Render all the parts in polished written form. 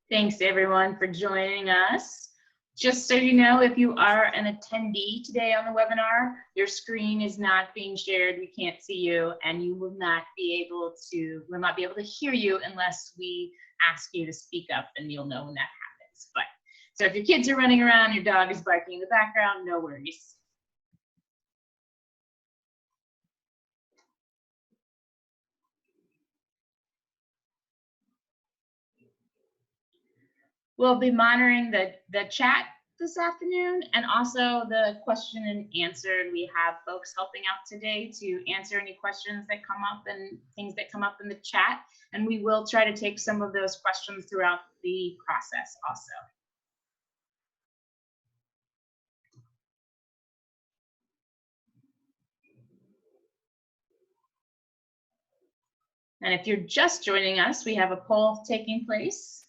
Thanks everyone for joining us. Just so you know, if you are an attendee today on the webinar, your screen is not being shared. We can't see you, and you will not be able to hear you unless we ask you to speak up, and you'll know when that happens. But so if your kids are running around, your dog is barking in the background, no worries. We'll be monitoring the chat this afternoon and also the question and answer. We have folks helping out today to answer any questions that come up and things that come up in the chat. And we will try to take some of those questions throughout the process also. And if you're just joining us, we have a poll taking place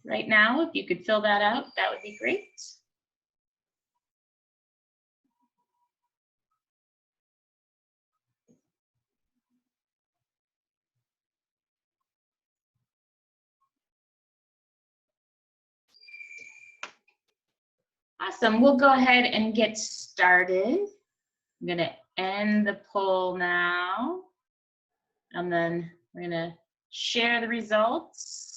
right now. If you could fill that out, that would be great. Awesome, we'll go ahead and get started. I'm gonna end the poll now, and then we're gonna share the results.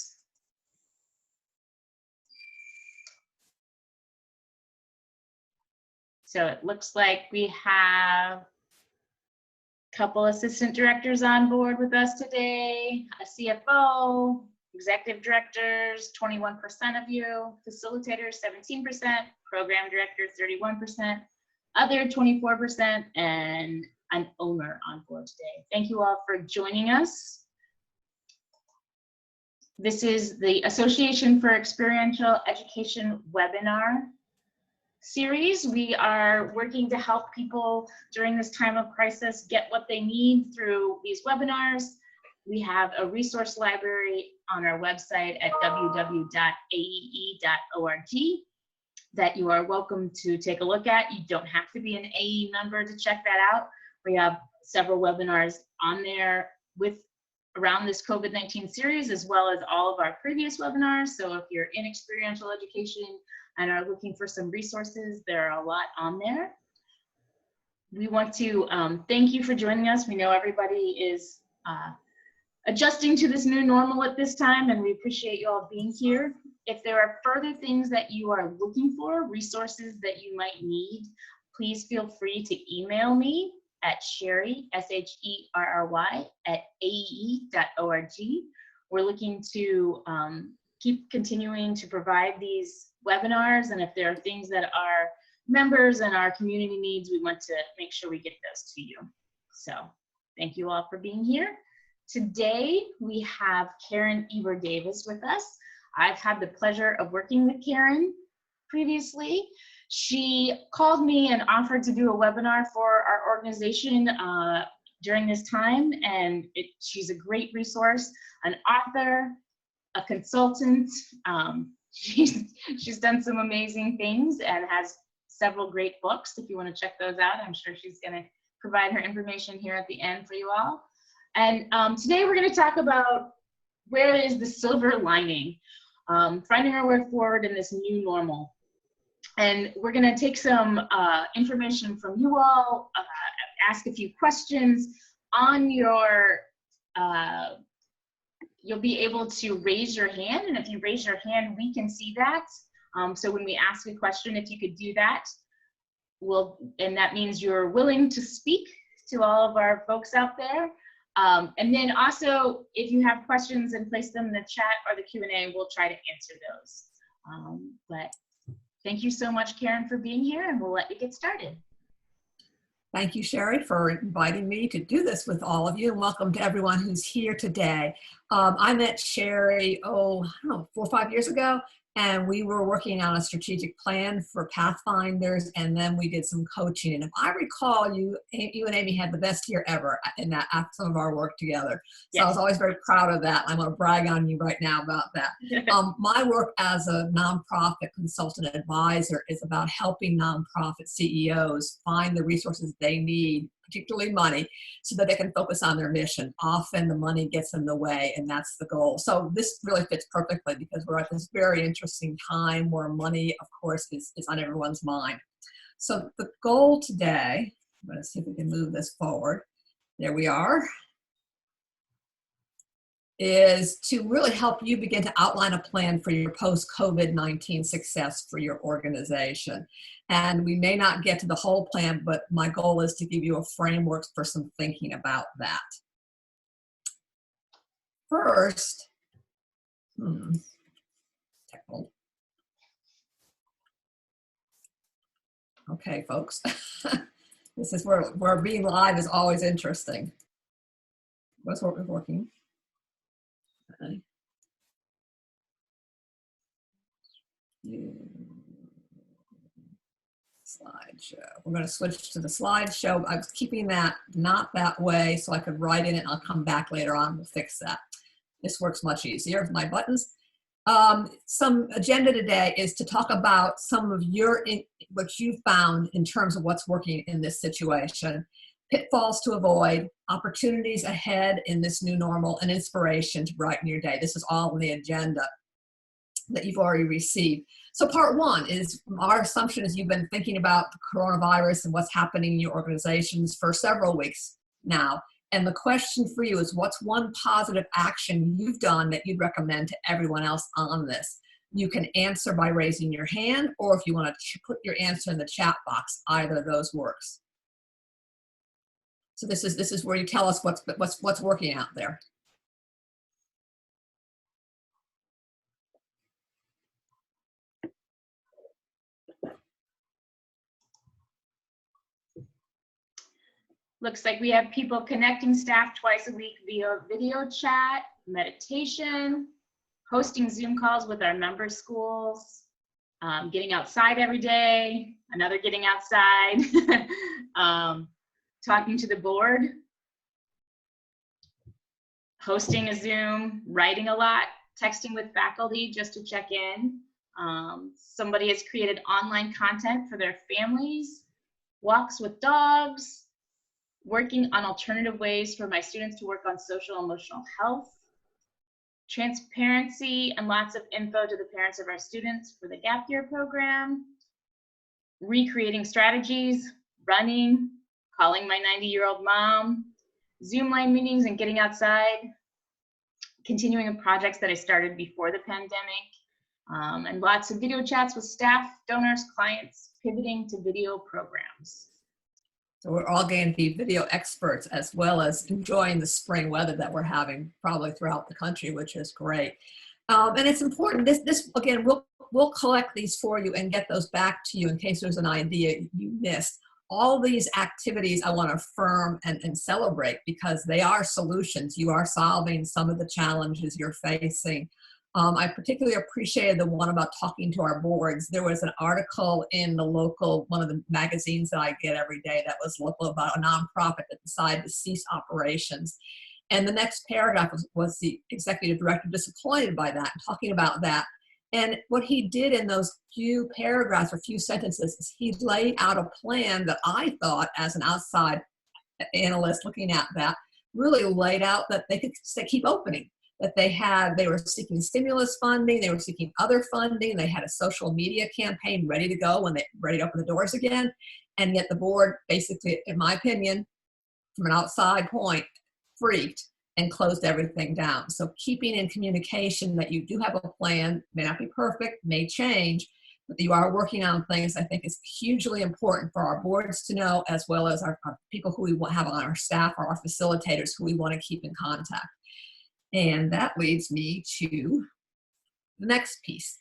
So it looks like we have a couple assistant directors on board with us today, a CFO, executive directors, 21% of you, facilitators, 17%, program directors, 31%, other 24%, and an owner on board today. Thank you all for joining us. This is the Association for Experiential Education webinar series. We are working to help people during this time of crisis get what they need through these webinars. We have a resource library on our website at www.aee.org that you are welcome to take a look at. You don't have to be an AE member to check that out. We have several webinars on there around this COVID-19 series, as well as all of our previous webinars. So if you're in experiential education and are looking for some resources, there are a lot on there. We want to thank you for joining us. We know everybody is adjusting to this new normal at this time, and we appreciate you all being here. If there are further things that you are looking for, resources that you might need, please feel free to email me at Sherry, SHERRY, at AE.org. We're looking to keep continuing to provide these webinars, and if there are things that our members and our community needs, we want to make sure we get those to you. So thank you all for being here. Today we have Karen Eber Davis with us. I've had the pleasure of working with Karen previously. She called me and offered to do a webinar for our organization during this time, and she's a great resource, an author, a consultant. She's done some amazing things and has several great books. If you want to check those out, I'm sure she's going to provide her information here at the end for you all. And today we're going to talk about where is the silver lining, finding our way forward in this new normal. And we're going to take some information from you all, ask a few questions on your, you'll be able to raise your hand. And if you raise your hand, we can see that. So when we ask a question, if you could do that, and that means you're willing to speak to all of our folks out there. And then also, if you have questions and place them in the chat or the Q&A, we'll try to answer those. But thank you so much, Karen, for being here, and we'll let you get started. Thank you, Sherry, for inviting me to do this with all of you, and welcome to everyone who's here today. I met Sherry, I don't know, 4 or 5 years ago, and we were working on a strategic plan for Pathfinders, and then we did some coaching. And if I recall, you and Amy had the best year ever in that after some of our work together. So yes. I was always very proud of that. I'm going to brag on you right now about that. My work as a nonprofit consultant advisor is about helping nonprofit CEOs find the resources they need, particularly money, so that they can focus on their mission. Often the money gets in the way, and that's the goal. So this really fits perfectly because we're at this very interesting time where money, of course, is on everyone's mind. So the goal today, I'm going to see if we can move this forward. There we are. Is to really help you begin to outline a plan for your post-COVID-19 success for your organization. And we may not get to the whole plan, but my goal is to give you a framework for some thinking about that. First, okay, folks, this is where being live is always interesting. What's working? Okay. Slideshow. We're going to switch to the slideshow. I was keeping that not that way so I could write in it and I'll come back later on and fix that. This works much easier with my buttons. Some agenda today is to talk about some of what you found in terms of what's working in this situation, pitfalls to avoid, opportunities ahead in this new normal, and inspiration to brighten your day. This is all on the agenda that you've already received. So part one is our assumption is you've been thinking about the coronavirus and what's happening in your organizations for several weeks now. And the question for you is, what's one positive action you've done that you'd recommend to everyone else on this? You can answer by raising your hand, or if you want to put your answer in the chat box, either of those works. So this is where you tell us what's working out there. Looks like we have people connecting staff twice a week via video chat, meditation, hosting Zoom calls with our member schools, getting outside every day, another getting outside, talking to the board, hosting a Zoom, writing a lot, texting with faculty just to check in. Somebody has created online content for their families, walks with dogs, working on alternative ways for my students to work on social and emotional health, transparency and lots of info to the parents of our students for the gap year program, recreating strategies, running, calling my 90-year-old mom, Zoom line meetings and getting outside, continuing projects that I started before the pandemic, and lots of video chats with staff, donors, clients, pivoting to video programs. So we're all going to be video experts as well as enjoying the spring weather that we're having probably throughout the country, which is great. And it's important, this again, we'll collect these for you and get those back to you in case there's an idea you missed. All these activities I want to affirm and celebrate because they are solutions. You are solving some of the challenges you're facing. I particularly appreciated the one about talking to our boards. There was an article in the local, one of the magazines that I get every day that was local about a nonprofit that decided to cease operations. And the next paragraph was the executive director disappointed by that, talking about that. And what he did in those few paragraphs or few sentences is he laid out a plan that I thought as an outside analyst looking at that really laid out that they could keep opening. That they were seeking stimulus funding, they were seeking other funding, they had a social media campaign ready to go when they ready to open the doors again, and yet the board basically, in my opinion, from an outside point, freaked and closed everything down. So keeping in communication that you do have a plan, may not be perfect, may change, but that you are working on things, I think is hugely important for our boards to know, as well as our people who we have on our staff or our facilitators who we want to keep in contact. And that leads me to the next piece.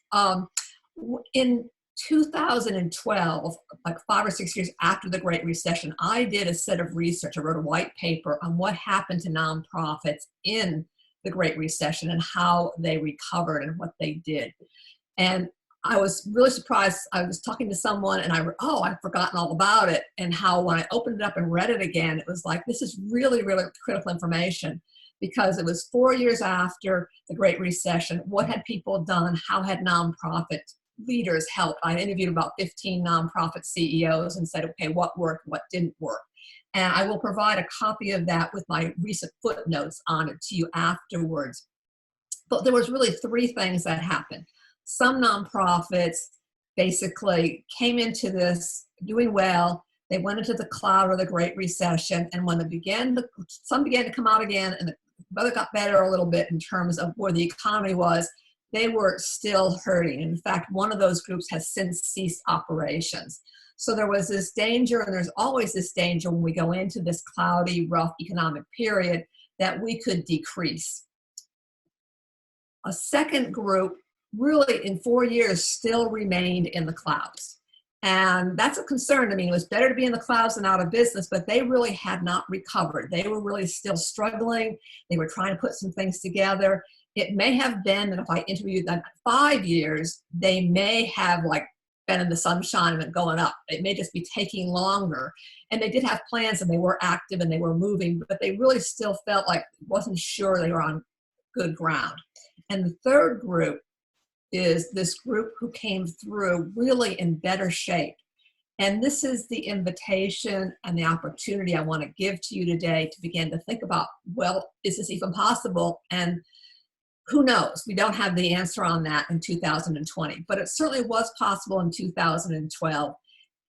In 2012, like 5 or 6 years after the Great Recession, I did a set of research. I wrote a white paper on what happened to nonprofits in the Great Recession and how they recovered and what they did. And I was really surprised. I was talking to someone and I'd forgotten all about it, and how when I opened it up and read it again, it was like, this is really, really critical information. Because it was 4 years after the Great Recession. What had people done? How had nonprofit leaders helped? I interviewed about 15 nonprofit CEOs and said, okay, what worked, what didn't work? And I will provide a copy of that with my recent footnotes on it to you afterwards. But there was really three things that happened. Some nonprofits basically came into this doing well. They went into the cloud of the Great Recession, and when some began to come out again, and the weather got better a little bit in terms of where the economy was, they were still hurting. In fact, one of those groups has since ceased operations. So there was this danger, and there's always this danger when we go into this cloudy, rough economic period, that we could decrease. A second group really in 4 years still remained in the clouds. And that's a concern. I mean, it was better to be in the clouds than out of business, but they really had not recovered. They were really still struggling. They were trying to put some things together. It may have been that if I interviewed them 5 years, they may have been in the sunshine and going up. It may just be taking longer. And they did have plans, and they were active, and they were moving, but they really still felt like wasn't sure they were on good ground. And the third group is this group who came through really in better shape. And this is the invitation and the opportunity I want to give to you today to begin to think about, well, is this even possible? And who knows? We don't have the answer on that in 2020, but it certainly was possible in 2012.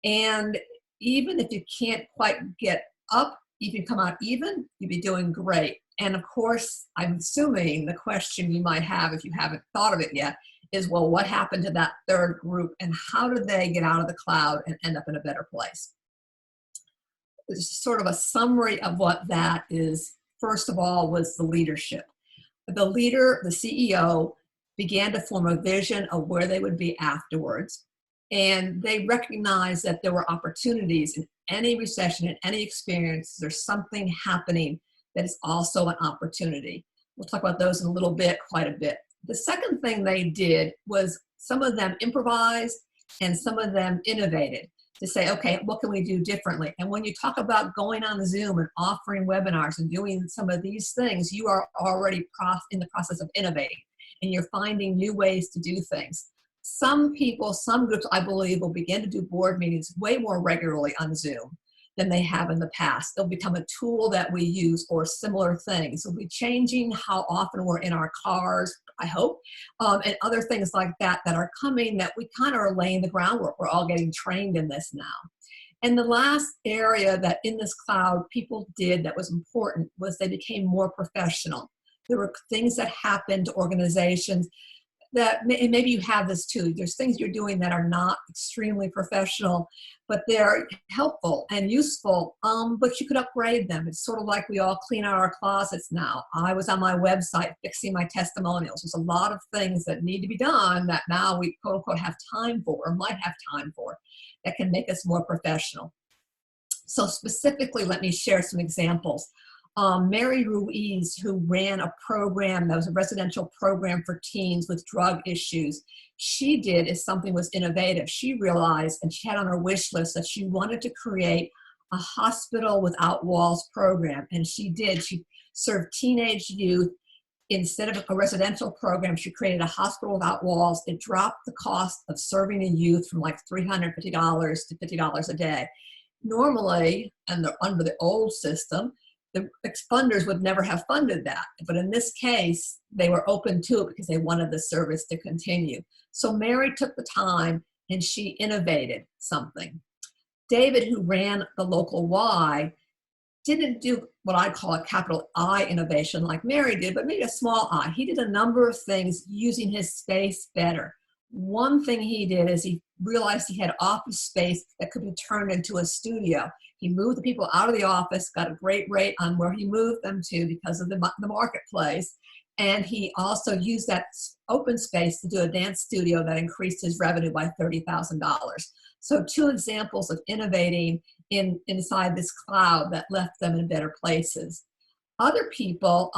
And even if you can't quite get up, if you come out even, you'd be doing great. And of course, I'm assuming the question you might have, if you haven't thought of it yet, is, well, what happened to that third group, and how did they get out of the cloud and end up in a better place? It's sort of a summary of what that is. First of all, was the leadership. The leader, the CEO, began to form a vision of where they would be afterwards. And they recognized that there were opportunities in any recession, in any experience. There's something happening that is also an opportunity. We'll talk about those in a little bit, quite a bit. The second thing they did was some of them improvised and some of them innovated to say, okay, what can we do differently? And when you talk about going on Zoom and offering webinars and doing some of these things, you are already in the process of innovating, and you're finding new ways to do things. Some people, some groups, I believe, will begin to do board meetings way more regularly on Zoom than they have in the past. They'll become a tool that we use, or similar things. We'll be changing how often we're in our cars, I hope, and other things like that that are coming, that we kind of are laying the groundwork. We're all getting trained in this now. And the last area that in this cloud people did that was important was they became more professional. There were things that happened to organizations that, and maybe you have this too, there's things you're doing that are not extremely professional, but they're helpful and useful, but you could upgrade them. It's sort of like we all clean out our closets now. I was on my website fixing my testimonials. There's a lot of things that need to be done that now we quote unquote have time for, or might have time for, that can make us more professional. So specifically, let me share some examples. Mary Ruiz, who ran a program that was a residential program for teens with drug issues, she did is something was innovative. She realized, and she had on her wish list, that she wanted to create a hospital without walls program. And she did. She served teenage youth. Instead of a residential program, she created a hospital without walls. It dropped the cost of serving a youth from like $350 to $50 a day. Normally, and under the old system, the funders would never have funded that. But in this case, they were open to it because they wanted the service to continue. So Mary took the time and she innovated something. David, who ran the local Y, didn't do what I call a capital I innovation like Mary did, but maybe a small I. He did a number of things using his space better. One thing he did is he realized he had office space that could be turned into a studio. He moved the people out of the office, got a great rate on where he moved them to because of the marketplace. And he also used that open space to do a dance studio that increased his revenue by $30,000. So 2 examples of innovating inside this cloud that left them in better places. Other people,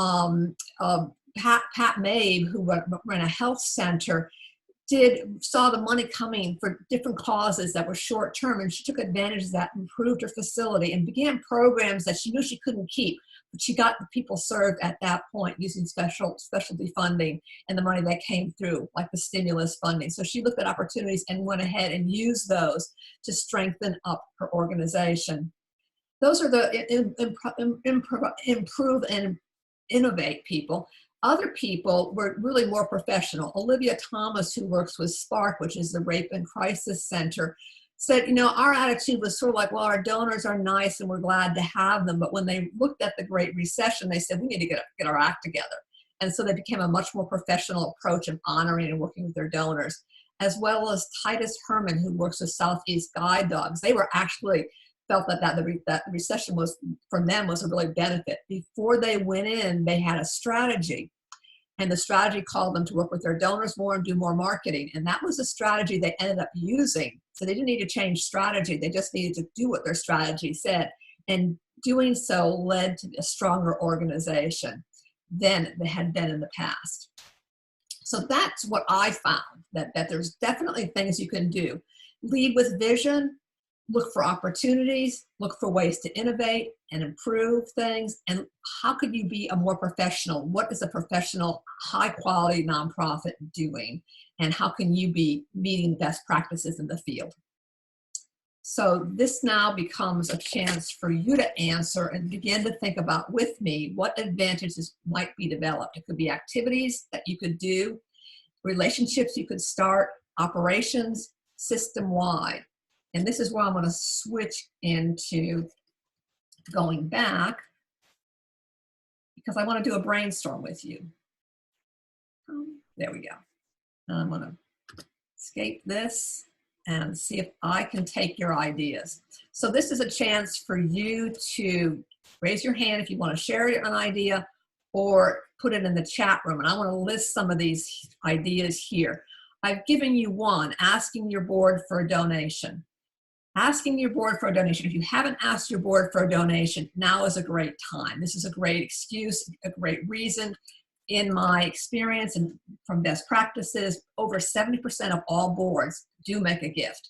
Pat Mabe, who ran a health center, saw the money coming for different causes that were short term, and she took advantage of that, improved her facility, and began programs that she knew she couldn't keep, but she got the people served at that point using specialty funding and the money that came through, like the stimulus funding. So she looked at opportunities and went ahead and used those to strengthen up her organization. Those are the improve and innovate people. Other people were really more professional. Olivia Thomas, who works with Spark, which is the Rape and Crisis Center, said, you know, our attitude was sort of like, well, our donors are nice and we're glad to have them. But when they looked at the Great Recession, they said, we need to get our act together. And so they became a much more professional approach of honoring and working with their donors, as well as Titus Herman, who works with Southeast Guide Dogs. They were actually felt that that recession was, for them, was a really benefit. Before they went in, they had a strategy. And the strategy called them to work with their donors more and do more marketing. And that was a strategy they ended up using. So they didn't need to change strategy. They just needed to do what their strategy said. And doing so led to a stronger organization than they had been in the past. So that's what I found, that there's definitely things you can do. Lead with vision, look for opportunities, look for ways to innovate and improve things. And how could you be a more professional? What is a professional, high quality nonprofit doing? And how can you be meeting best practices in the field? So this now becomes a chance for you to answer and begin to think about with me what advantages might be developed. It could be activities that you could do, relationships you could start, operations, system-wide. And this is where I'm going to switch into going back, because I want to do a brainstorm with you. There we go. I'm going to escape this and see if I can take your ideas. So this is a chance for you to raise your hand if you want to share an idea, or put it in the chat room. And I want to list some of these ideas here. I've given you one, asking your board for a donation. Asking your board for a donation. If you haven't asked your board for a donation, now is a great time. This is a great excuse, a great reason. In my experience and from best practices, over 70% of all boards do make a gift,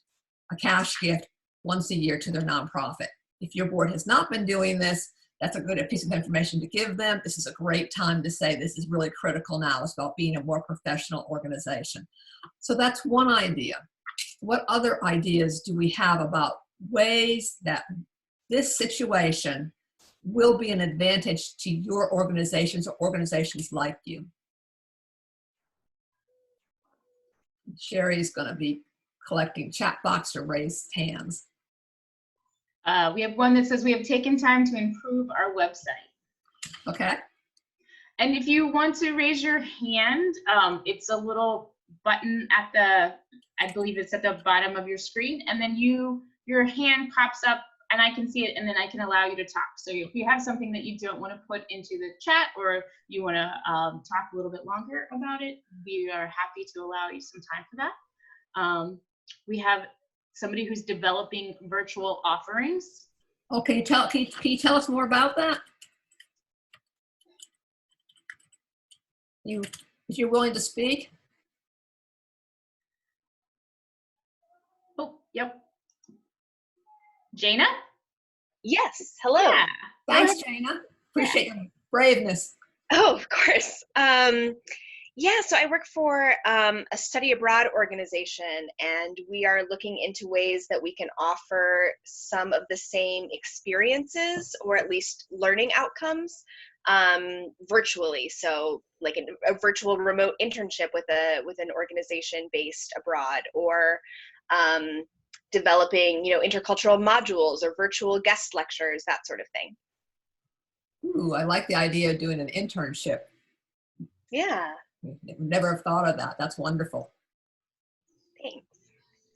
a cash gift, once a year to their nonprofit. If your board has not been doing this, that's a good piece of information to give them. This is a great time to say this is really critical now. It's about being a more professional organization. So that's one idea. What other ideas do we have about ways that this situation will be an advantage to your organizations or organizations like you? Sherry's going to be collecting chat box or raised hands. We have one that says we have taken time to improve our website. Okay. And if you want to raise your hand, it's a little button at the, I believe it's at the bottom of your screen, and then your hand pops up and I can see it, and then I can allow you to talk. So if you have something that you don't want to put into the chat, or you want to talk a little bit longer about it, we are happy to allow you some time for that. We have somebody who's developing virtual offerings. Oh, can you tell us more about that? If you're willing to speak. Oh, yep. Jana? Yes, hello. Yeah. Thanks, Jana. Appreciate your braveness. Oh, of course. Yeah, so I work for a study abroad organization, and we are looking into ways that we can offer some of the same experiences, or at least learning outcomes, virtually. So like a virtual remote internship with an organization based abroad, or developing, intercultural modules or virtual guest lectures, that sort of thing. Ooh, I like the idea of doing an internship. Yeah. Never have thought of that. That's wonderful. Thanks.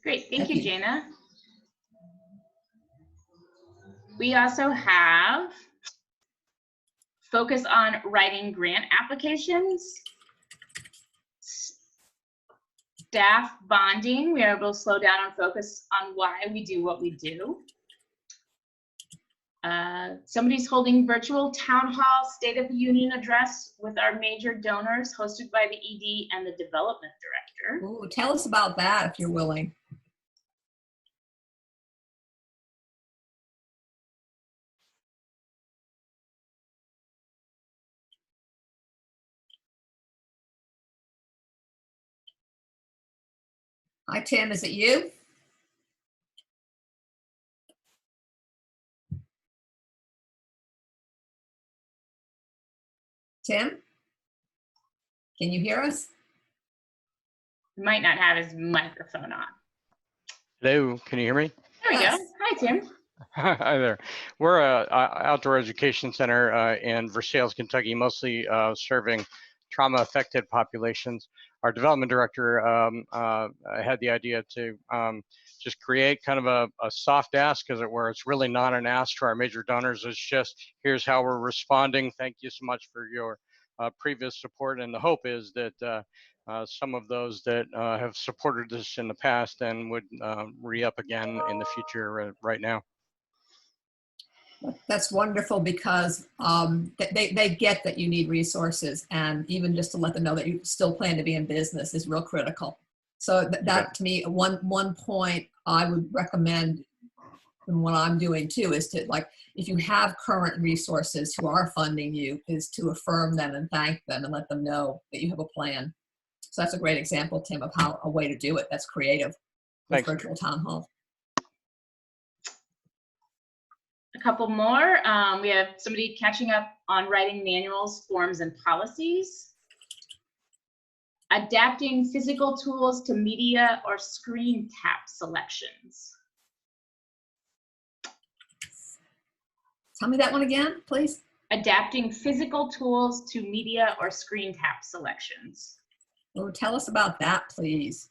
Great, thank you, Jana. We also have focus on writing grant applications, staff bonding. We are able to slow down and focus on why we do what we do. Somebody's holding virtual town hall State of the Union address with our major donors, hosted by the ED and the development director. Ooh, tell us about that if you're willing. Hi, Tim, is it you? Tim, can you hear us? Might not have his microphone on. Hello, can you hear me? There we Yes. go. Hi, Tim. Hi there. We're a outdoor education center in Versailles, Kentucky, mostly serving trauma-affected populations. Our development director had the idea to just create kind of a soft ask, as it were. It's really not an ask to our major donors. It's just, here's how we're responding. Thank you so much for your previous support. And the hope is that some of those that have supported us in the past and would re-up again in the future right now. That's wonderful, because they get that you need resources, and even just to let them know that you still plan to be in business is real critical. So that to me, one point I would recommend, and what I'm doing too, is to, like, if you have current resources who are funding you, is to affirm them and thank them and let them know that you have a plan. So that's a great example, Tim, of how a way to do it that's creative with virtual town hall. A couple more. We have somebody catching up on writing manuals, forms, and policies. Adapting physical tools to media or screen tap selections. Tell me that one again, please. Adapting physical tools to media or screen tap selections. Oh, tell us about that, please.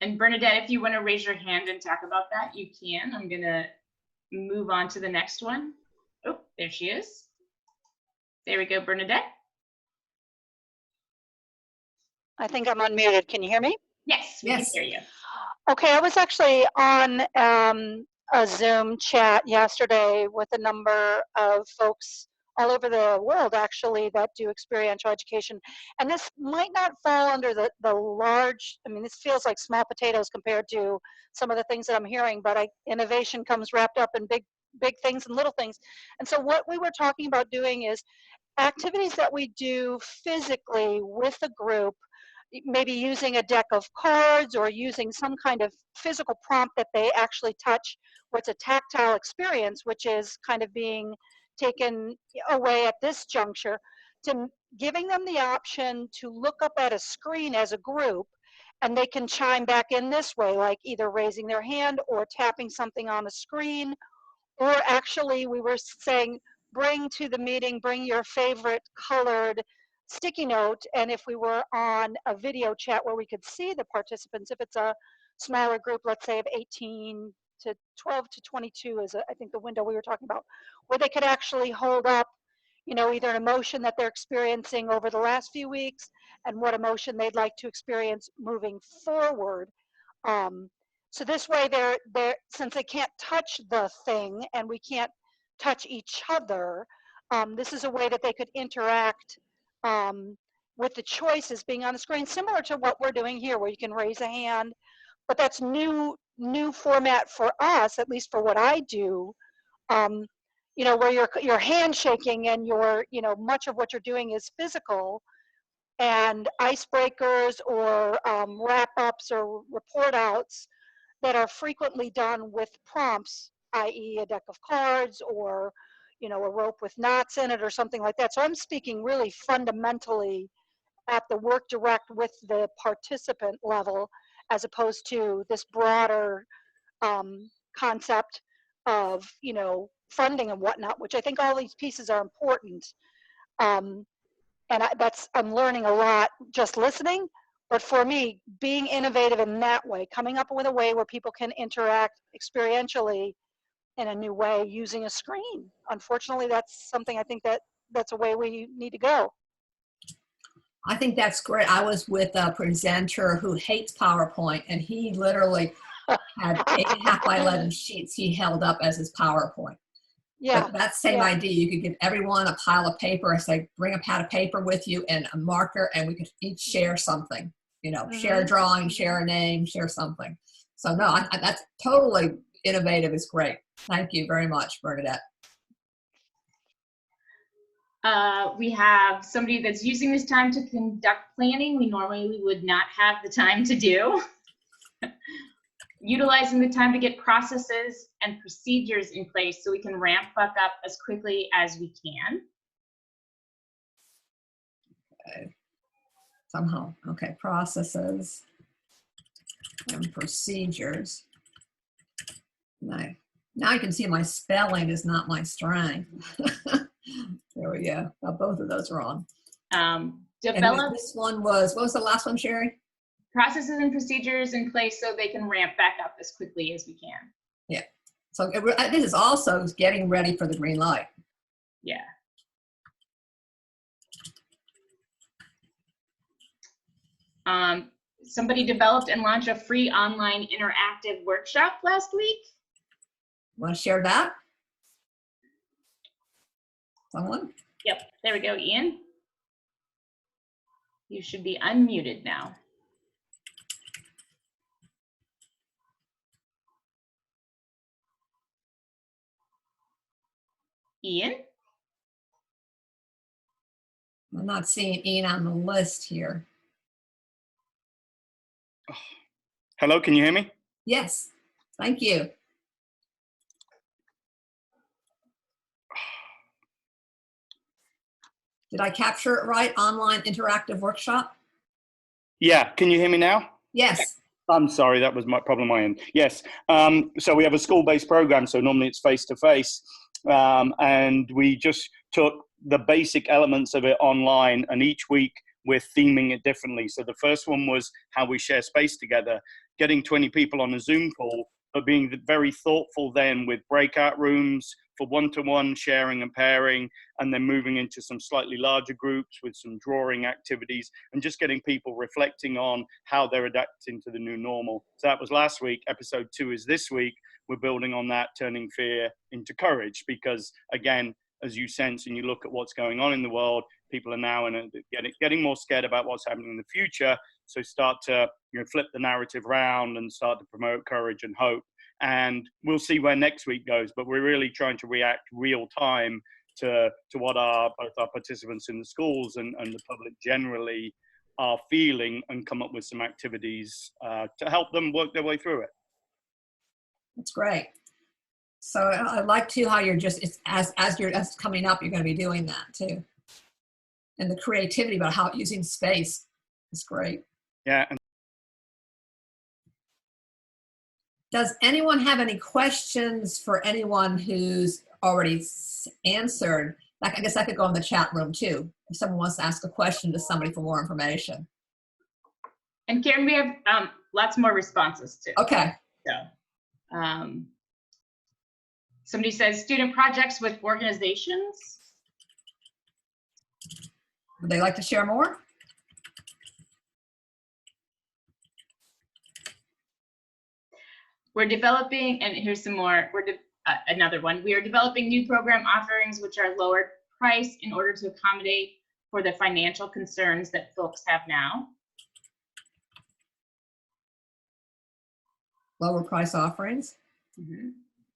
And Bernadette, if you want to raise your hand and talk about that, you can. I'm going to move on to the next one. Oh, there she is. There we go, Bernadette. I think I'm unmuted. Can you hear me? Yes, we can hear you. Okay, I was actually on a Zoom chat yesterday with a number of folks all over the world, actually, that do experiential education. And this might not fall under the large, I mean, this feels like small potatoes compared to some of the things that I'm hearing, but innovation comes wrapped up in big things and little things. And so what we were talking about doing is activities that we do physically with a group, maybe using a deck of cards or using some kind of physical prompt that they actually touch, where it's a tactile experience, which is kind of being taken away at this juncture, to giving them the option to look up at a screen as a group, and they can chime back in this way, like either raising their hand or tapping something on the screen, or actually we were saying, bring to the meeting, bring your favorite colored sticky note, and if we were on a video chat where we could see the participants, if it's a smaller group, let's say of 18 to 12 to 22 is I think the window we were talking about, where they could actually hold up, you know, either an emotion that they're experiencing over the last few weeks and what emotion they'd like to experience moving forward. So this way they're since they can't touch the thing and we can't touch each other, this is a way that they could interact with the choices being on the screen, similar to what we're doing here, where you can raise a hand, but that's new format for us, at least for what I do. You know, where you're handshaking and you know, much of what you're doing is physical, and icebreakers or wrap-ups or report outs that are frequently done with prompts, i.e. a deck of cards or, you know, a rope with knots in it or something like that. So I'm speaking really fundamentally at the work direct with the participant level, as opposed to this broader concept of, you know, funding and whatnot, which I think all these pieces are important. And I'm learning a lot just listening, but for me, being innovative in that way, coming up with a way where people can interact experientially in a new way using a screen. Unfortunately, that's something I think that's a way we need to go. I think that's great. I was with a presenter who hates PowerPoint, and he literally had 8.5 by 11 sheets he held up as his PowerPoint. Yeah. But that same idea, you could give everyone a pile of paper and say, bring a pad of paper with you and a marker, and we could each share something, you know, share a drawing, share a name, share something. So no, that's totally innovative. It's great. Thank you very much, Bernadette. We have somebody that's using this time to conduct planning we normally would not have the time to do. utilizing the time to get processes and procedures in place so we can ramp back up as quickly as we can. Okay. Somehow, okay, processes and procedures. Now you can see my spelling is not my strength. There we go. Got both of those wrong. Develop this one was, what was the last one, Sherry? processes and procedures in place so they can ramp back up as quickly as we can. Yeah. So this is also getting ready for the green light. Yeah. Somebody developed and launched a free online interactive workshop last week. Want to share that? Someone? Yep, there we go, Ian. You should be unmuted now. Ian? I'm not seeing Ian on the list here. Hello, can you hear me? Yes, thank you. Did I capture it right? Online interactive workshop? Yeah, can you hear me now? Yes. I'm sorry, that was my problem on my end. Yes, so we have a school-based program, so normally it's face-to-face, and we just took the basic elements of it online, and each week we're theming it differently. So the first one was how we share space together, getting 20 people on a Zoom call, but being very thoughtful then with breakout rooms for one-to-one sharing and pairing, and then moving into some slightly larger groups with some drawing activities and just getting people reflecting on how they're adapting to the new normal. So that was last week. Episode 2 is this week. We're building on that, turning fear into courage, because again, as you sense and you look at what's going on in the world, people are now getting more scared about what's happening in the future. So start to flip the narrative around and start to promote courage and hope. And we'll see where next week goes, but we're really trying to react real time to what both our participants in the schools and the public generally are feeling, and come up with some activities to help them work their way through it. That's great. So I like too how you're just, as coming up, you're going to be doing that too. And the creativity about how using space is great. Yeah. Does anyone have any questions for anyone who's already answered? I guess I could go in the chat room too, if someone wants to ask a question to somebody for more information. And Karen, we have lots more responses too. Okay. So, somebody says student projects with organizations. Would they like to share more? We're developing, and here's some more, another one. We are developing new program offerings which are lower price in order to accommodate for the financial concerns that folks have now. Lower price offerings. Mm-hmm.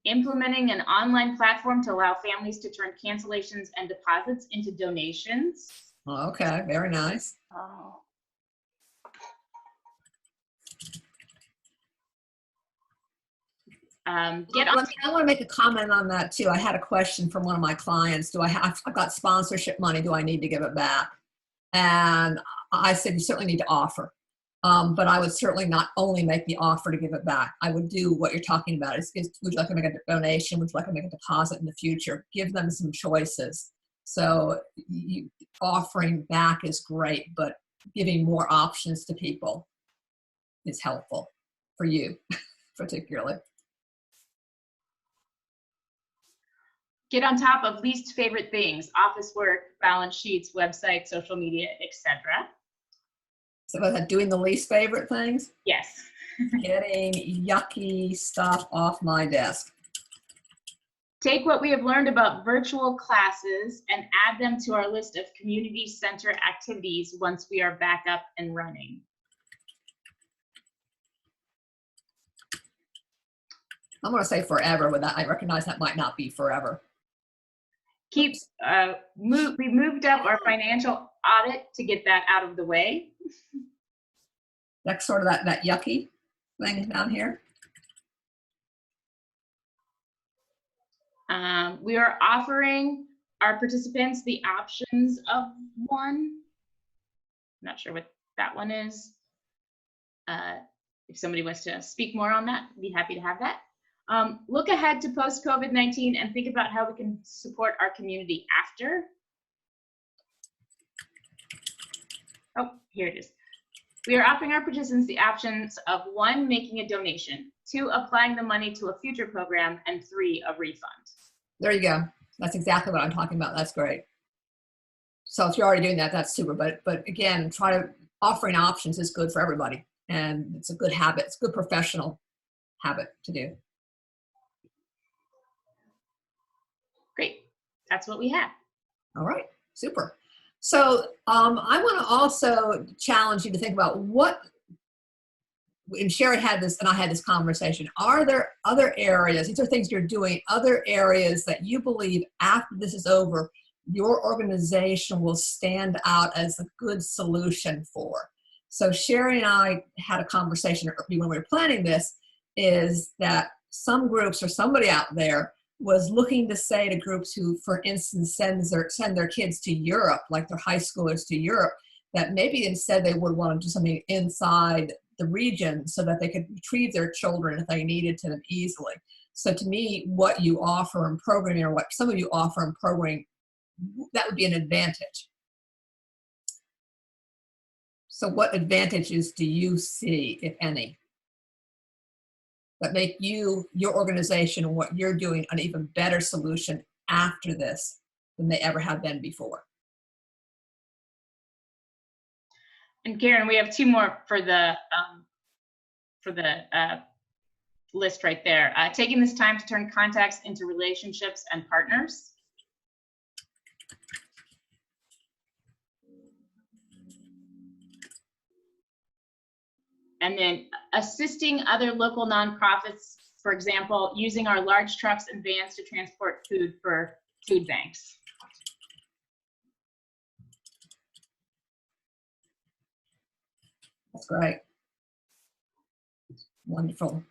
Implementing an online platform to allow families to turn cancellations and deposits into donations. Oh, okay, very nice. Oh. I want to make a comment on that too. I had a question from one of my clients. I've got sponsorship money. Do I need to give it back? And I said, you certainly need to offer. But I would certainly not only make the offer to give it back. I would do what you're talking about. Would you like to make a donation? Would you like to make a deposit in the future? Give them some choices. So offering back is great, but giving more options to people is helpful for you, particularly. Get on top of least favorite things: office work, balance sheets, websites, social media, etc. So about that, doing the least favorite things? Yes. Getting yucky stuff off my desk. Take what we have learned about virtual classes and add them to our list of community center activities once we are back up and running. I'm going to say forever with that. I recognize that might not be forever. We moved up our financial audit to get that out of the way. That's sort of that yucky thing down here. We are offering our participants the options of one. I'm not sure what that one is. If somebody wants to speak more on that, I'd be happy to have that. Look ahead to post-COVID-19 and think about how we can support our community after. Oh, here it is. We are offering our participants the options of 1, making a donation, 2, applying the money to a future program, and 3, a refund. There you go. That's exactly what I'm talking about. That's great. So if you're already doing that, that's super. But again, offering options is good for everybody. And it's a good habit. It's a good professional habit to do. Great. That's what we have. All right. Super. So I want to also challenge you to think about and Sherry had this, and I had this conversation. Are there other areas, these are things you're doing, other areas that you believe after this is over, your organization will stand out as a good solution for? So Sherry and I had a conversation when we were planning this, is that some groups or somebody out there was looking to say to groups who, for instance, send their kids to Europe, like their high schoolers to Europe, that maybe instead they would want to do something inside the region so that they could retrieve their children if they needed to them easily. So to me, what you offer in programming, or what some of you offer in programming, that would be an advantage. So what advantages do you see, if any, that make your organization and what you're doing an even better solution after this than they ever have been before? And Karen, we have 2 more for the list right there. Taking this time to turn contacts into relationships and partners. And then assisting other local nonprofits, for example, using our large trucks and vans to transport food for food banks. That's great. Wonderful.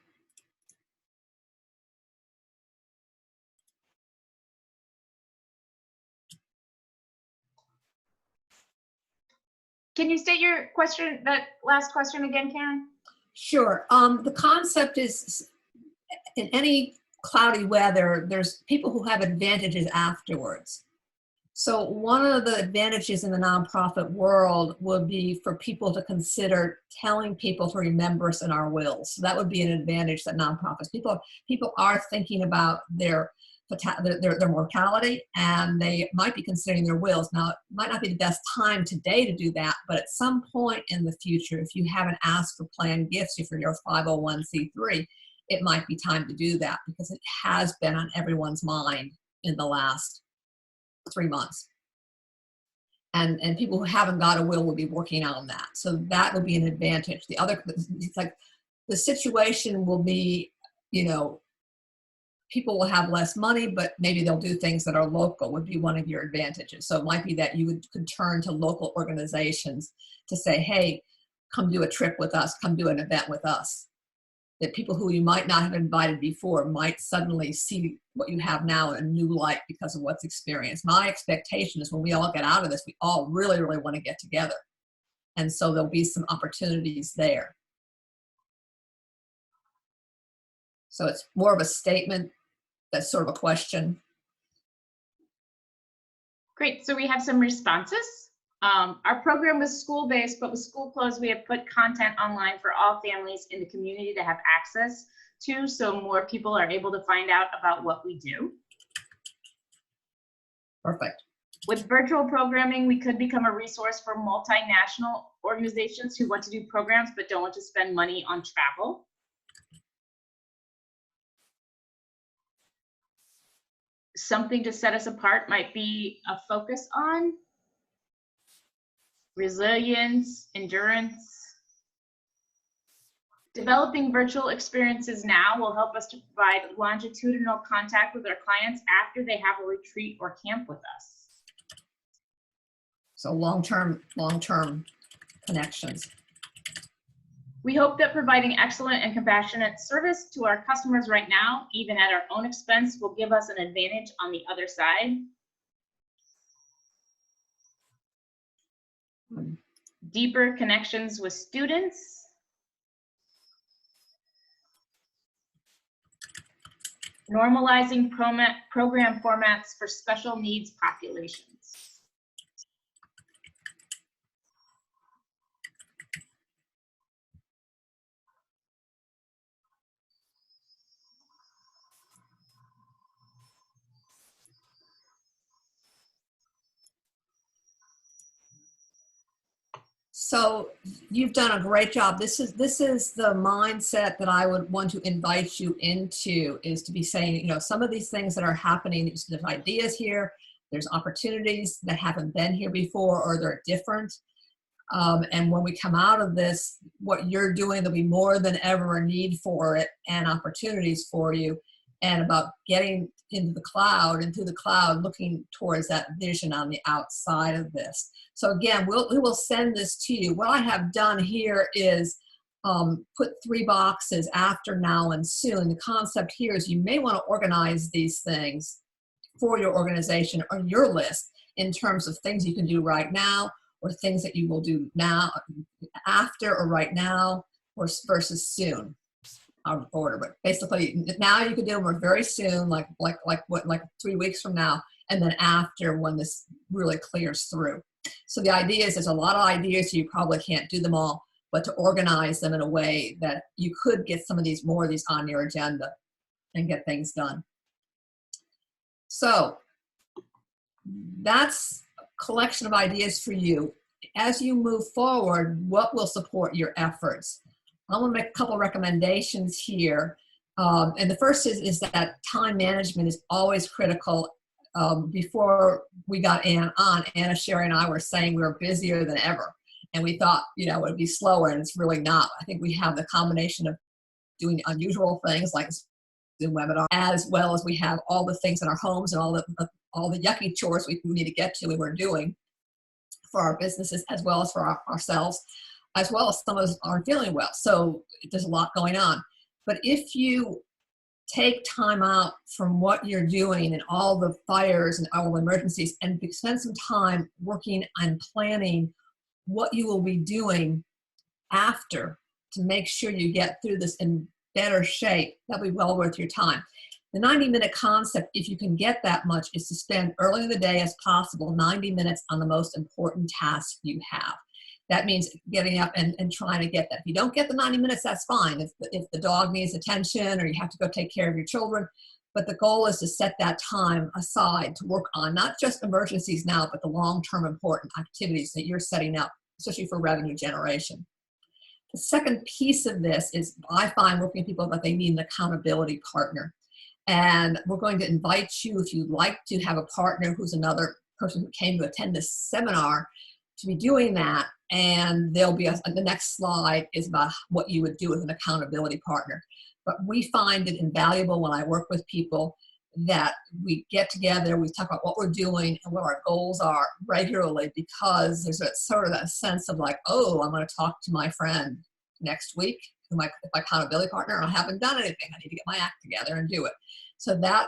Can you state your question, that last question again, Karen? Sure. The concept is, in any cloudy weather, there's people who have advantages afterwards. So one of the advantages in the nonprofit world would be for people to consider telling people to remember us in our wills. So that would be an advantage that nonprofits, people are thinking about their mortality, and they might be considering their wills. Now, it might not be the best time today to do that, but at some point in the future, if you haven't asked for planned gifts for your 501c3, it might be time to do that, because it has been on everyone's mind in the last 3 months. And people who haven't got a will be working on that. So that would be an advantage. The other, it's like the situation will be, people will have less money, but maybe they'll do things that are local, would be one of your advantages. So it might be that you could turn to local organizations to say, hey, come do a trip with us, come do an event with us. That people who you might not have invited before might suddenly see what you have now in a new light because of what's experienced. My expectation is when we all get out of this, we all really, really want to get together. And so there'll be some opportunities there. So it's more of a statement that's sort of a question. Great, so we have some responses. Our program was school-based, but with school closed, we have put content online for all families in the community to have access to, so more people are able to find out about what we do. Perfect. With virtual programming, we could become a resource for multinational organizations who want to do programs but don't want to spend money on travel. Something to set us apart might be a focus on resilience, endurance. Developing virtual experiences now will help us to provide longitudinal contact with our clients after they have a retreat or camp with us. So long-term connections. We hope that providing excellent and compassionate service to our customers right now, even at our own expense, will give us an advantage on the other side. Deeper connections with students. Normalizing program formats for special needs populations. So you've done a great job. This is the mindset that I would want to invite you into, is to be saying, you know, some of these things that are happening, there's ideas here, there's opportunities that haven't been here before, or they're different. And when we come out of this, what you're doing, there'll be more than ever a need for it and opportunities for you, and about getting into the cloud and through the cloud, looking towards that vision on the outside of this. So again, we will send this to you. What I have done here is put 3 boxes: after, now, and soon. The concept here is you may want to organize these things for your organization or your list in terms of things you can do right now, or things that you will do now, after, or right now, or versus soon. Out of order, but basically now you can do them, or very soon, like 3 weeks from now, and then after, when this really clears through. So the idea is, there's a lot of ideas, so you probably can't do them all, but to organize them in a way that you could get some of these, more of these on your agenda and get things done. So that's a collection of ideas for you. As you move forward, what will support your efforts? I want to make a couple recommendations here. And the first is that time management is always critical. Before we got on, Anna, Sherry, and I were saying we were busier than ever. And we thought, you know, it would be slower, and it's really not. I think we have the combination of doing unusual things like Zoom webinar, as well as we have all the things in our homes and all the yucky chores we need to get to, and we're doing for our businesses, as well as for ourselves, as well as some of us aren't feeling well. So there's a lot going on. But if you take time out from what you're doing and all the fires and all the emergencies, and spend some time working on planning what you will be doing after, to make sure you get through this in better shape, that'll be well worth your time. The 90-minute concept, if you can get that much, is to spend early in the day as possible 90 minutes on the most important task you have. That means getting up and trying to get that. If you don't get the 90 minutes, that's fine. If the dog needs attention, or you have to go take care of your children. But the goal is to set that time aside to work on not just emergencies now, but the long-term important activities that you're setting up, especially for revenue generation. The second piece of this is, I find working with people, that they need an accountability partner. And we're going to invite you, if you'd like to have a partner who's another person who came to attend this seminar, to be doing that. And there'll be the next slide is about what you would do with an accountability partner. But we find it invaluable when I work with people that we get together, we talk about what we're doing and what our goals are regularly, because there's a sort of that sense of like, oh, I'm going to talk to my friend next week, my accountability partner, and I haven't done anything. I need to get my act together and do it. So that,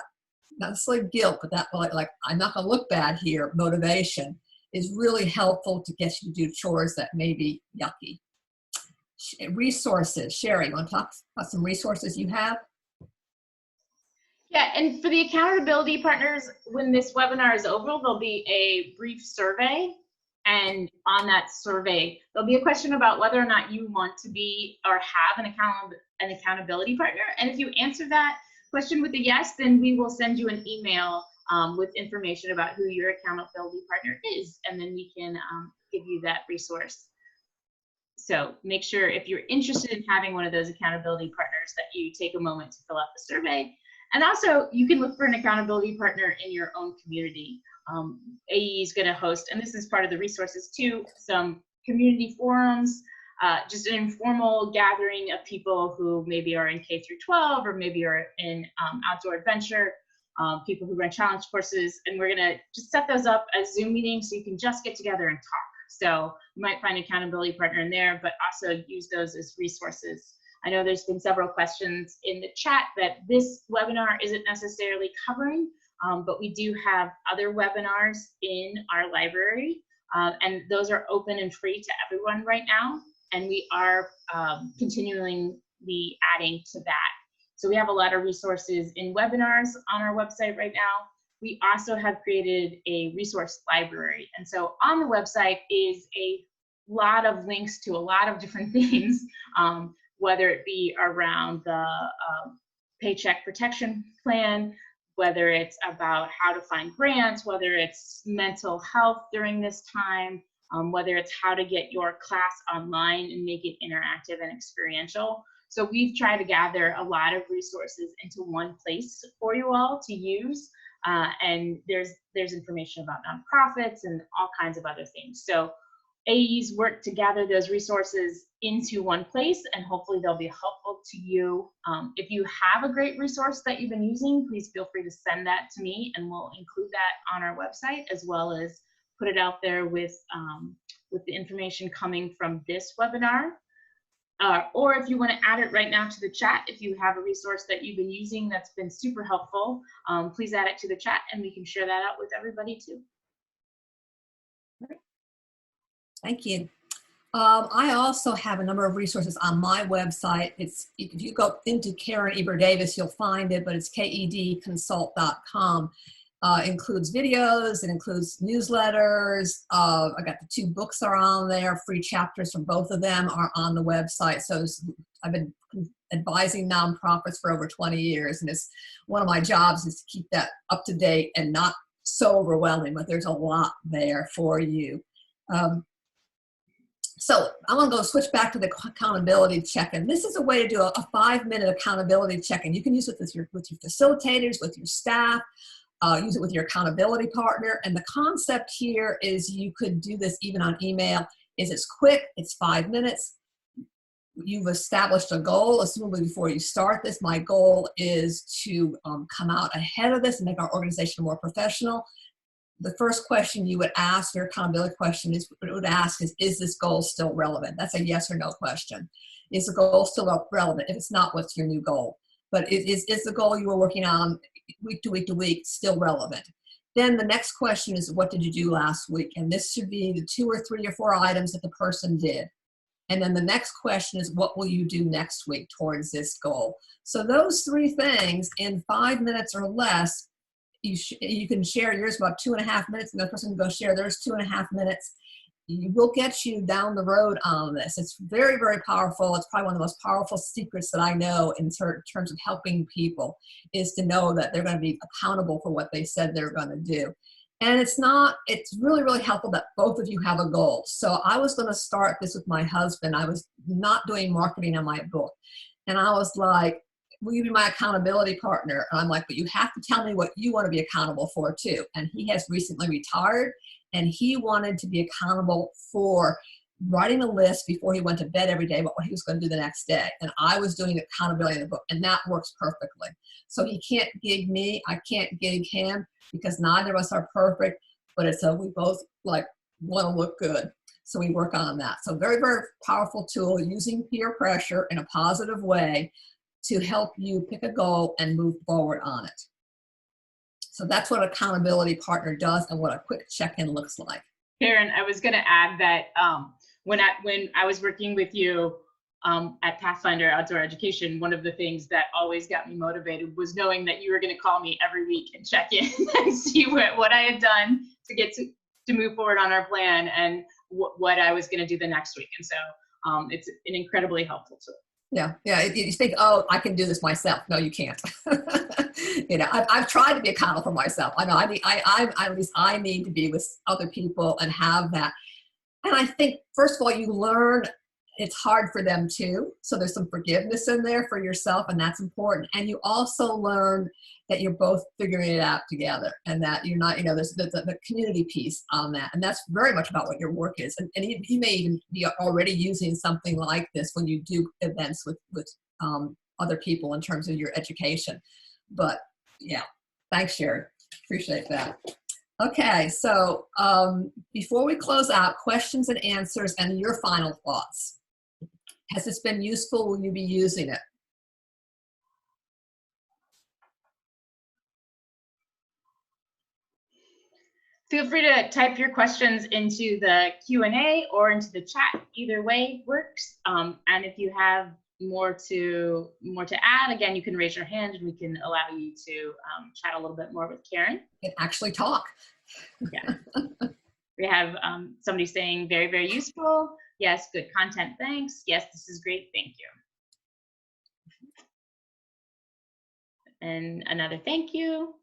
not necessarily guilt, but that like I'm not going to look bad here, motivation is really helpful to get you to do chores that may be yucky. Resources. Sherry, you want to talk about some resources you have? Yeah, and for the accountability partners, when this webinar is over, there'll be a brief survey. And on that survey, there'll be a question about whether or not you want to be or have an accountability partner. And if you answer that question with a yes, then we will send you an email with information about who your accountability partner is, and then we can give you that resource. So make sure, if you're interested in having one of those accountability partners, that you take a moment to fill out the survey. And also, you can look for an accountability partner in your own community. AE is going to host, and this is part of the resources too, some community forums, just an informal gathering of people who maybe are in K-12 or maybe are in outdoor adventure, people who run challenge courses, and we're going to just set those up as Zoom meetings so you can just get together and talk. So you might find an accountability partner in there, but also use those as resources. I know there's been several questions in the chat that this webinar isn't necessarily covering, but we do have other webinars in our library, and those are open and free to everyone right now. And we are continually adding to that. So we have a lot of resources in webinars on our website right now. We also have created a resource library. And so on the website is a lot of links to a lot of different things, whether it be around the Paycheck Protection Plan, whether it's about how to find grants, whether it's mental health during this time, whether it's how to get your class online and make it interactive and experiential. So we've tried to gather a lot of resources into one place for you all to use. And there's information about nonprofits and all kinds of other things. So AEs work to gather those resources into one place, and hopefully they'll be helpful to you. If you have a great resource that you've been using, please feel free to send that to me, and we'll include that on our website, as well as put it out there with the information coming from this webinar. Or if you want to add it right now to the chat, if you have a resource that you've been using that's been super helpful, please add it to the chat and we can share that out with everybody too. Thank you. I also have a number of resources on my website. If you go into Karen Eber Davis, you'll find it, but it's kedconsult.com. Includes videos, it includes newsletters. I got the 2 books are on there, free chapters from both of them are on the website. So I've been advising nonprofits for over 20 years, and it's one of my jobs is to keep that up to date and not so overwhelming, but there's a lot there for you. So I'm gonna go switch back to the accountability check-in. This is a way to do a 5-minute accountability check-in. You can use it with your facilitators, with your staff, use it with your accountability partner. And the concept here is you could do this even on email. It's quick, it's 5 minutes. You've established a goal, assumably before you start this. My goal is to come out ahead of this and make our organization more professional. The first question you would ask, your accountability question is this goal still relevant? That's a yes or no question. Is the goal still relevant? If it's not, what's your new goal? But is the goal you were working on week to week to week still relevant? Then the next question is, what did you do last week? And this should be the 2 or 3 or 4 items that the person did. And then the next question is, what will you do next week towards this goal? So those 3 things in 5 minutes or less, you can share yours about 2.5 minutes, and the person can go share theirs 2.5 minutes. Will get you down the road on this. It's very, very powerful. It's probably one of the most powerful secrets that I know in terms of helping people, is to know that they're going to be accountable for what they said they're going to do. And it's really, really helpful that both of you have a goal. So I was going to start this with my husband. I was not doing marketing on my book. And I was like, will you be my accountability partner? And I'm like, but you have to tell me what you want to be accountable for too. And he has recently retired, and he wanted to be accountable for writing a list before he went to bed every day about what he was going to do the next day. And I was doing accountability in the book, and that works perfectly. So he can't gig me, I can't gig him, because neither of us are perfect, but we both like want to look good. So we work on that. So very, very powerful tool, using peer pressure in a positive way to help you pick a goal and move forward on it. So that's what accountability partner does and what a quick check-in looks like. Karen, I was going to add that when I was working with you at Pathfinder Outdoor Education, one of the things that always got me motivated was knowing that you were going to call me every week and check in and see what I had done to get to move forward on our plan and what I was going to do the next week. And so it's an incredibly helpful tool. Yeah. You think, oh, I can do this myself. No, you can't. I've tried to be accountable for myself. I know at least I need to be with other people and have that. And I think, first of all, you learn it's hard for them too. So there's some forgiveness in there for yourself, and that's important. And you also learn that you're both figuring it out together, and that you're not, there's the community piece on that. And that's very much about what your work is. And you may even be already using something like this when you do events with other people in terms of your education. But yeah, thanks, Sherry. Appreciate that. Okay, so before we close out, questions and answers and your final thoughts. Has this been useful? Will you be using it? Feel free to type your questions into the Q&A or into the chat. Either way works. And if you have more to add, again, you can raise your hand and we can allow you to chat a little bit more with Karen. And actually talk. Yeah. We have somebody saying very, very useful. Yes, good content, thanks. Yes, this is great, thank you. And another thank you.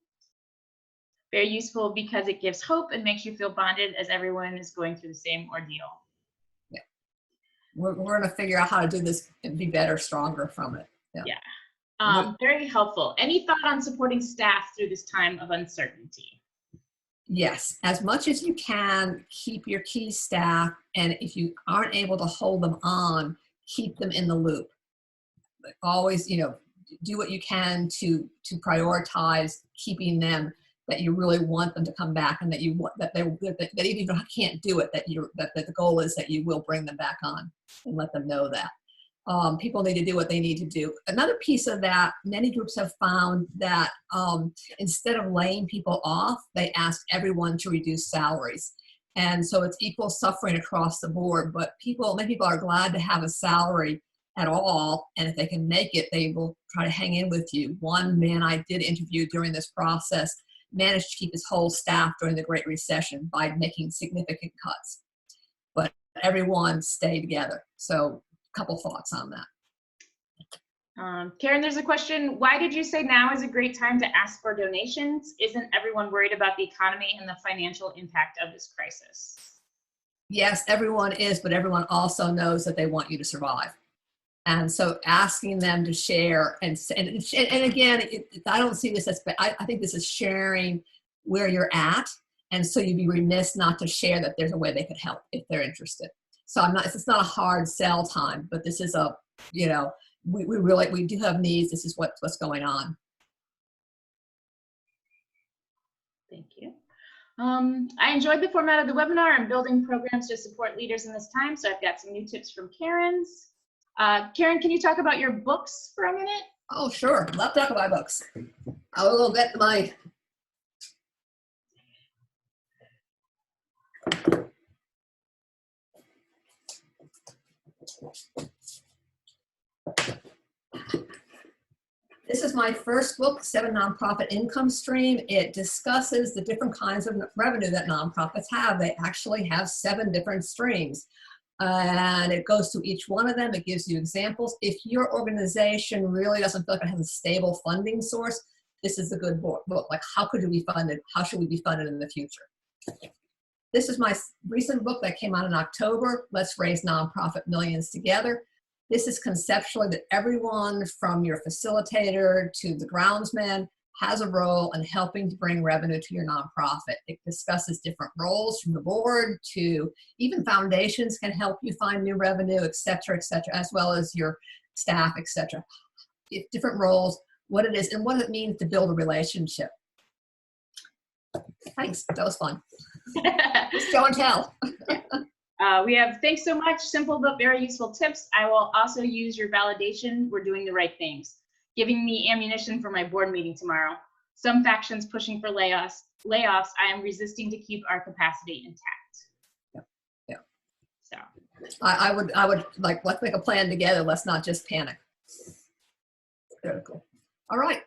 Very useful because it gives hope and makes you feel bonded as everyone is going through the same ordeal. Yeah. We're going to figure out how to do this and be better, stronger from it. Yeah. Very helpful. Any thought on supporting staff through this time of uncertainty? Yes, as much as you can, keep your key staff, and if you aren't able to hold them on, keep them in the loop. But always, do what you can to prioritize keeping them, that you really want them to come back, and that you want that even if you can't do it, that the goal is that you will bring them back on, and let them know that. People need to do what they need to do. Another piece of that, many groups have found that instead of laying people off, they ask everyone to reduce salaries. And so it's equal suffering across the board, but many people are glad to have a salary at all, and if they can make it, they will try to hang in with you. One man I did interview during this process managed to keep his whole staff during the Great Recession by making significant cuts, but everyone stayed together. So a couple thoughts on that. Karen, there's a question. Why did you say now is a great time to ask for donations? Isn't everyone worried about the economy and the financial impact of this crisis? Yes, everyone is, but everyone also knows that they want you to survive. And so asking them to share, and again, I don't see this as, I think this is sharing where you're at. And so you'd be remiss not to share that there's a way they could help if they're interested. So it's not a hard sell time, but this is we do have needs. This is what's going on. Thank you. I enjoyed the format of the webinar and building programs to support leaders in this time. So I've got some new tips from Karen's. Karen, can you talk about your books for a minute? Oh, sure. Love to talk about books. I will get my. This is my first book, 7 Nonprofit Income Stream. It discusses the different kinds of revenue that nonprofits have. They actually have 7 different streams. And it goes through each one of them. It gives you examples. If your organization really doesn't feel like it has a stable funding source, this is a good book. Like, how could we be funded? How should we be funded in the future? This is my recent book that came out in October, Let's Raise Nonprofit Millions Together. This is conceptually that everyone from your facilitator to the groundsman has a role in helping to bring revenue to your nonprofit. It discusses different roles from the board to even foundations can help you find new revenue, et cetera, as well as your staff, et cetera. Different roles, what it is, and what it means to build a relationship. Thanks, that was fun. Just show and tell. We have, thanks so much, simple but very useful tips. I will also use your validation. We're doing the right things. Giving me ammunition for my board meeting tomorrow. Some factions pushing for layoffs. I am resisting to keep our capacity intact. Yeah. So I would like, let's make a plan together. Let's not just panic. Critical. All right.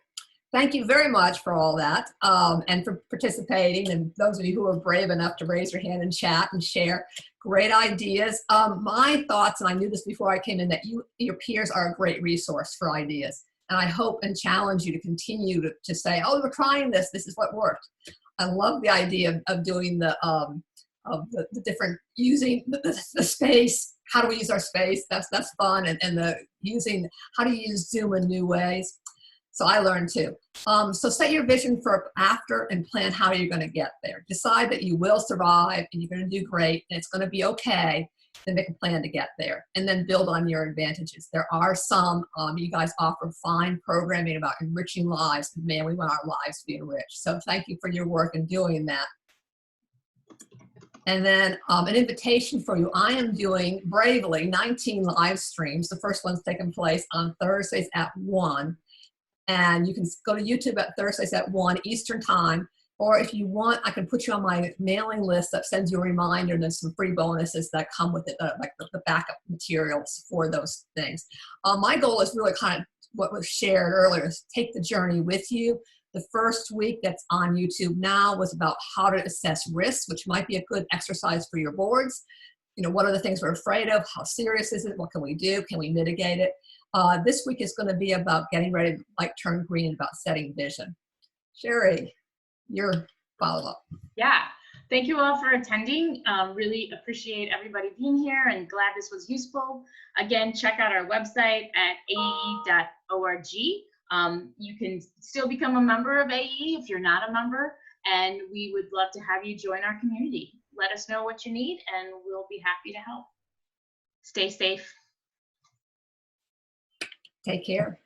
Thank you very much for all that, and for participating, and those of you who are brave enough to raise your hand and chat and share. Great ideas. My thoughts, and I knew this before I came in, that your peers are a great resource for ideas. And I hope and challenge you to continue to say, oh, we're trying this. This is what worked. I love the idea of doing the different, using the space. How do we use our space? That's fun. And the using, how to use Zoom in new ways. So I learned too. So set your vision for after and plan how you're going to get there. Decide that you will survive and you're going to do great and it's going to be okay. Then make a plan to get there and then build on your advantages. There are some, you guys offer fine programming about enriching lives. Man, we want our lives to be enriched. So thank you for your work in doing that. And then an invitation for you. I am doing bravely 19 live streams. The first one's taking place on Thursdays at 1. And you can go to YouTube at Thursdays at 1 Eastern time. Or if you want, I can put you on my mailing list that sends you a reminder. And there's some free bonuses that come with it, like the backup materials for those things. My goal is really kind of what was shared earlier, is take the journey with you. The first week that's on YouTube now was about how to assess risks, which might be a good exercise for your boards. You know, what are the things we're afraid of? How serious is it? What can we do? Can we mitigate it? This week is going to be about getting ready to light turn green, about setting vision. Sherry, your follow-up. Yeah, thank you all for attending. Really appreciate everybody being here and glad this was useful. Again, check out our website at ae.org. You can still become a member of AE if you're not a member, and we would love to have you join our community. Let us know what you need and we'll be happy to help. Stay safe. Take care.